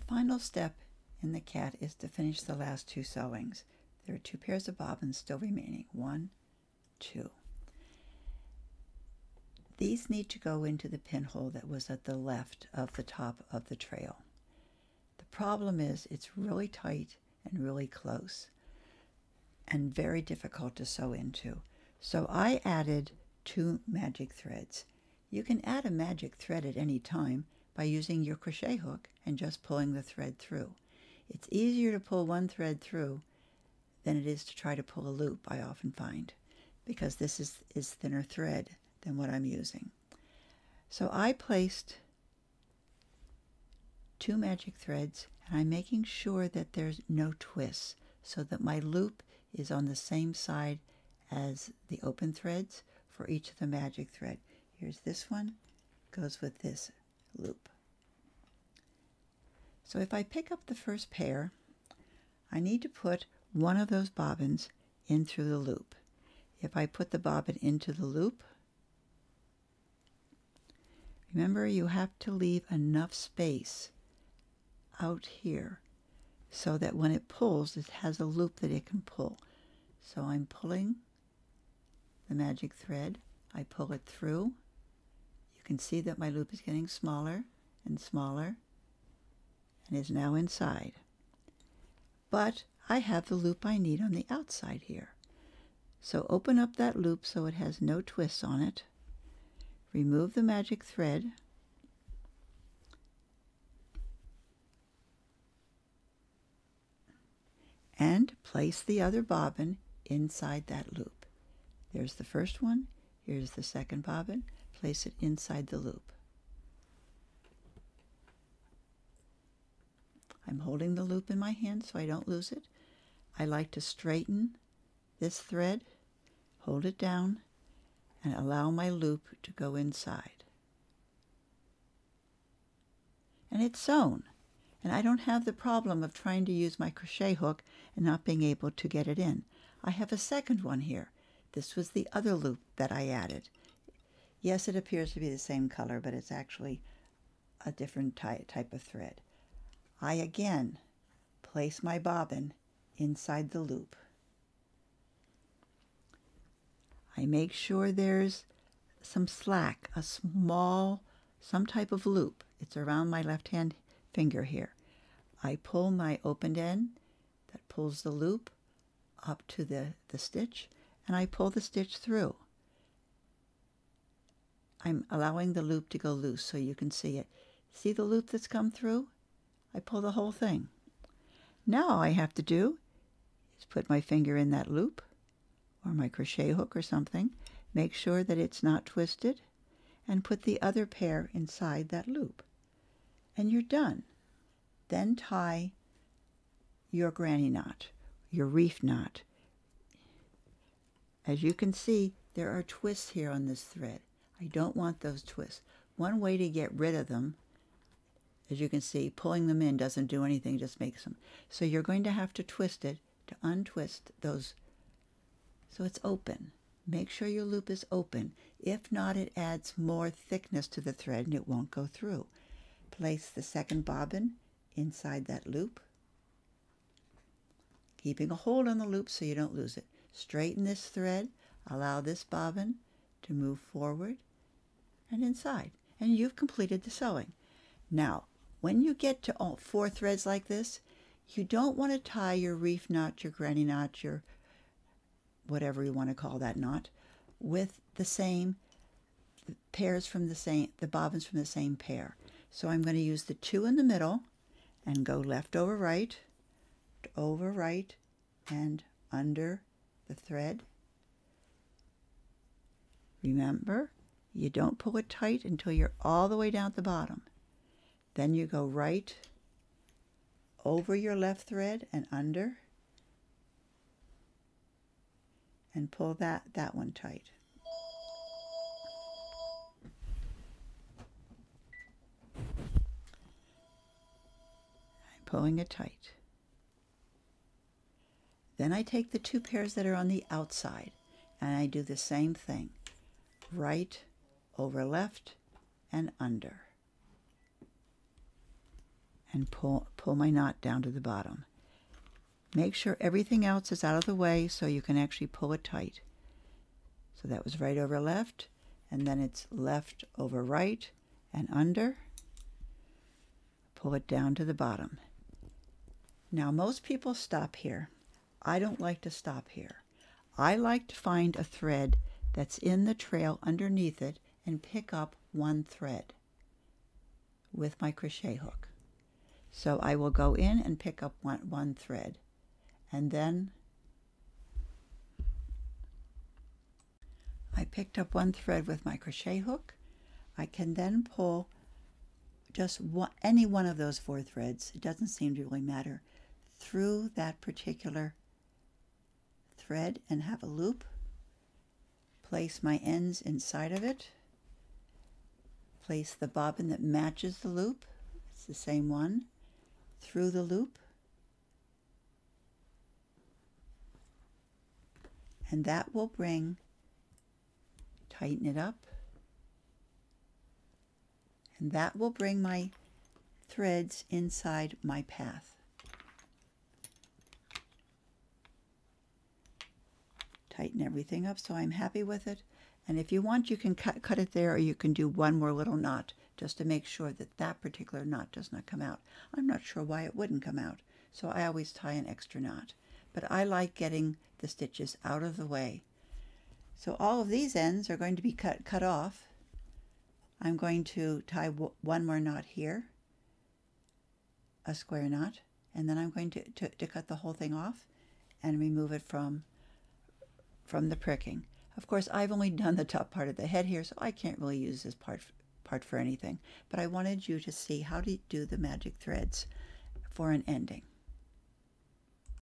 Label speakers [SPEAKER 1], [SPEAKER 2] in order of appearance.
[SPEAKER 1] final step in the cat is to finish the last 2 sewings. There are 2 pairs of bobbins still remaining. 1, 2. These need to go into the pinhole that was at the left of the top of the trail. The problem is it's really tight and really close and very difficult to sew into. So I added 2 magic threads. You can add a magic thread at any time by using your crochet hook and just pulling the thread through. It's easier to pull one thread through than it is to try to pull a loop, I often find, because this is thinner thread than what I'm using. So I placed 2 magic threads, and I'm making sure that there's no twists so that my loop is on the same side as the open threads for each of the magic thread. Here's this one, goes with this loop. So if I pick up the first pair, I need to put one of those bobbins in through the loop. If I put the bobbin into the loop, remember you have to leave enough space out here so that when it pulls, it has a loop that it can pull. So I'm pulling the magic thread. I pull it through. You can see that my loop is getting smaller and smaller and is now inside. But I have the loop I need on the outside here. So open up that loop so it has no twists on it. Remove the magic thread. And place the other bobbin inside that loop. There's the first one. Here's the second bobbin. Place it inside the loop. I'm holding the loop in my hand so I don't lose it. I like to straighten this thread, hold it down, and allow my loop to go inside. And it's sewn. And I don't have the problem of trying to use my crochet hook and not being able to get it in. I have a second one here. This was the other loop that I added. Yes, it appears to be the same color, but it's actually a different type of thread. I again place my bobbin inside the loop. I make sure there's some slack, some type of loop. It's around my left hand finger here. I pull my opened end that pulls the loop up to the stitch, and I pull the stitch through. I'm allowing the loop to go loose so you can see it. See the loop that's come through? I pull the whole thing. Now all I have to do is put my finger in that loop or my crochet hook or something, make sure that it's not twisted, and put the other pair inside that loop. And you're done. Then tie your granny knot, your reef knot. As you can see, there are twists here on this thread. I don't want those twists. One way to get rid of them, as you can see, pulling them in doesn't do anything, just makes them. So you're going to have to twist it to untwist those so it's open. Make sure your loop is open. If not, it adds more thickness to the thread and it won't go through. Place the second bobbin inside that loop, keeping a hold on the loop so you don't lose it. Straighten this thread, allow this bobbin to move forward and inside, and you've completed the sewing. Now, when you get to all 4 threads like this, you don't want to tie your reef knot, your granny knot, your whatever you want to call that knot, with the same pairs from the bobbins from the same pair. So I'm going to use the 2 in the middle and go left over right, and under the thread. Remember, you don't pull it tight until you're all the way down at the bottom. Then you go right over your left thread and under, and pull that one tight. I'm pulling it tight. Then I take the 2 pairs that are on the outside and I do the same thing. Right over left and under. and pull my knot down to the bottom. Make sure everything else is out of the way so you can actually pull it tight. So that was right over left, and then it's left over right and under. Pull it down to the bottom. Now most people stop here. I don't like to stop here. I like to find a thread that's in the trail underneath it and pick up one thread with my crochet hook. So I will go in and pick up one thread, and then I picked up one thread with my crochet hook. I can then pull just any one of those 4 threads, it doesn't seem to really matter, through that particular thread and have a loop. Place my ends inside of it. Place the bobbin that matches the loop, it's the same one, through the loop. And that will tighten it up. And that will bring my threads inside my path. Tighten everything up so I'm happy with it. And if you want, you can cut it there, or you can do one more little knot just to make sure that that particular knot does not come out. I'm not sure why it wouldn't come out, so I always tie an extra knot. But I like getting the stitches out of the way. So all of these ends are going to be cut off. I'm going to tie one more knot here, a square knot, and then I'm going to cut the whole thing off and remove it from the pricking. Of course, I've only done the top part of the head here, so I can't really use this part for anything. But I wanted you to see how to do the magic threads for an ending.